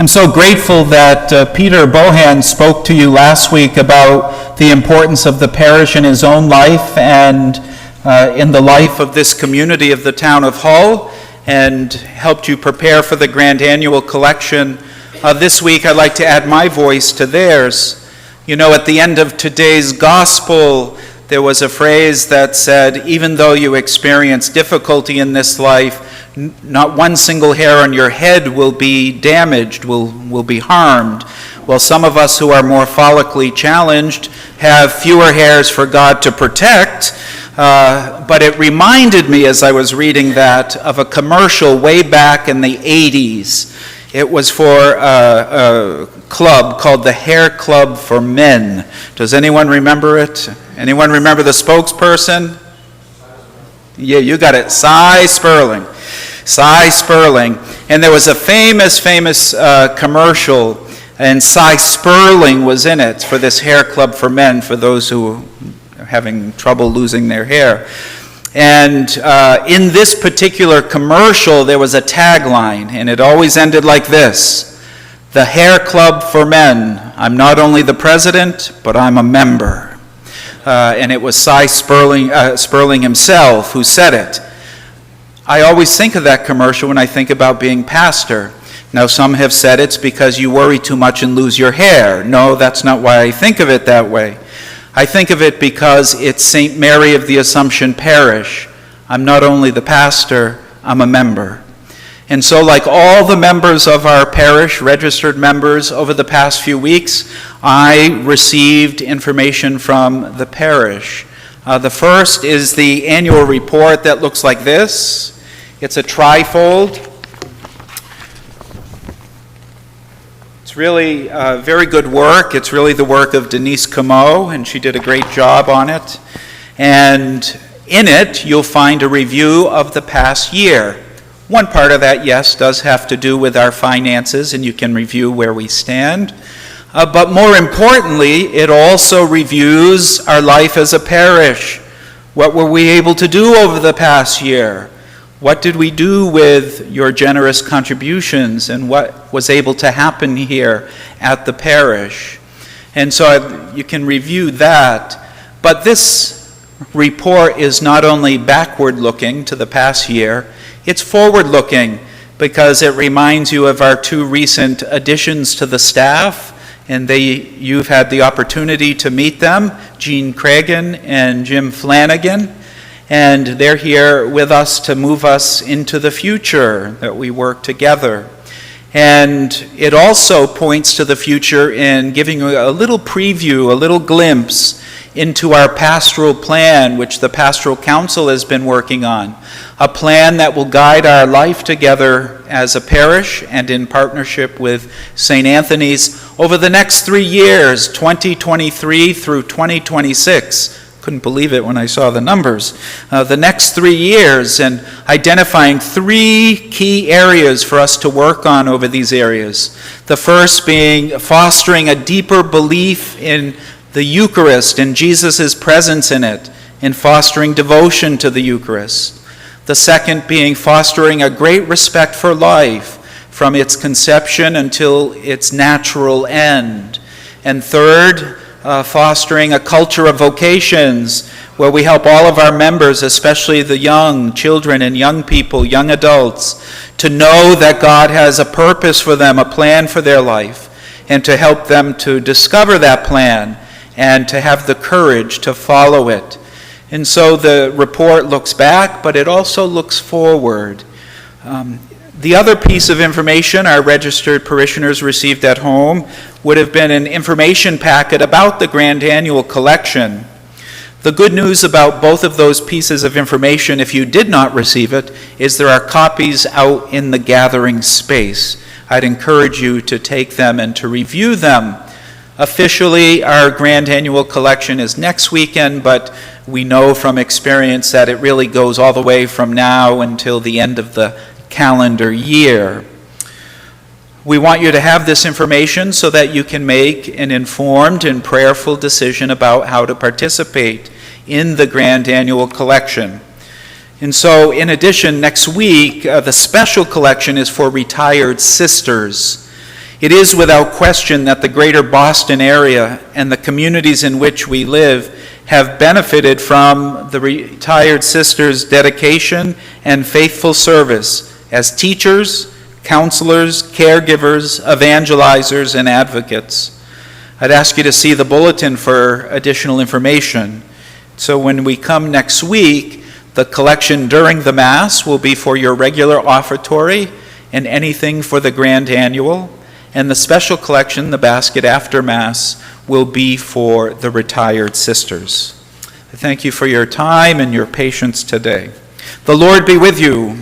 I'm so grateful that Peter Bohan spoke to you last week about the importance of the parish in his own life and in the life of this community of the town of Hull, and helped you prepare for the Grand Annual Collection. This week I'd like to add my voice to theirs. You know, at the end of today's gospel, there was a phrase that said, even though you experience difficulty in this life, not one single hair on your head will be damaged, will be harmed. Well, some of us who are more follically challenged have fewer hairs for God to protect, but it reminded me as I was reading that of a commercial way back in the 80s. It was for a club called the Hair Club for Men. Does anyone remember it? Anyone remember the spokesperson? Yeah, you got it. Cy Sperling. Cy Sperling. And there was a famous commercial, and Cy Sperling was in it for this Hair Club for Men, for those who are having trouble losing their hair. And in this particular commercial, there was a tagline, and it always ended like this: the Hair Club for Men. I'm not only the president, but I'm a member. And it was Cy Sperling himself who said it. I always think of that commercial when I think about being pastor. Now, some have said it's because you worry too much and lose your hair. No, that's not why I think of it that way. I think of it because it's St. Mary of the Assumption Parish. I'm not only the pastor, I'm a member. And so, like all the members of our parish, registered members, over the past few weeks, I received information from the parish. The first is the annual report that looks like this. It's a trifold. It's really very good work. It's really the work of Denise Comeau, and she did a great job on it. And in it, you'll find a review of the past year. One part of that, yes, does have to do with our finances, and you can review where we stand. But more importantly, it also reviews our life as a parish. What were we able to do over the past year? What did we do with your generous contributions, and what was able to happen here at the parish? And so you can review that. But this report is not only backward-looking to the past year, it's forward-looking because it reminds you of our two recent additions to the staff, and you've had the opportunity to meet them, Jean Cragen and Jim Flanagan, and they're here with us to move us into the future, that we work together. And it also points to the future in giving you a little preview, a little glimpse into our pastoral plan, which the Pastoral Council has been working on, a plan that will guide our life together as a parish and in partnership with St. Anthony's over the next 3 years, 2023 through 2026. Couldn't believe it when I saw the numbers. The next 3 years, and identifying 3 key areas for us to work on over these areas. The first being fostering a deeper belief in the Eucharist and Jesus' presence in it, in fostering devotion to the Eucharist. The second being fostering a great respect for life from its conception until its natural end. And third, fostering a culture of vocations where we help all of our members, especially the young children and young people, young adults, to know that God has a purpose for them, a plan for their life, and to help them to discover that plan and to have the courage to follow it. And so the report looks back, but it also looks forward. The other piece of information our registered parishioners received at home would have been an information packet about the Grand Annual Collection. The good news about both of those pieces of information, if you did not receive it, is there are copies out in the gathering space. I'd encourage you to take them and to review them. Officially, our Grand Annual Collection is next weekend, but we know from experience that it really goes all the way from now until the end of the calendar year. We want you to have this information so that you can make an informed and prayerful decision about how to participate in the Grand Annual Collection. And so, in addition, next week, the special collection is for retired sisters. It is without question that the greater Boston area and the communities in which we live have benefited from the retired sisters' dedication and faithful service as teachers, counselors, caregivers, evangelizers, and advocates. I'd ask you to see the bulletin for additional information. So when we come next week, the collection during the Mass will be for your regular offertory and anything for the grand annual, and the special collection, the basket after Mass, will be for the retired sisters. I thank you for your time and your patience today. The Lord be with you.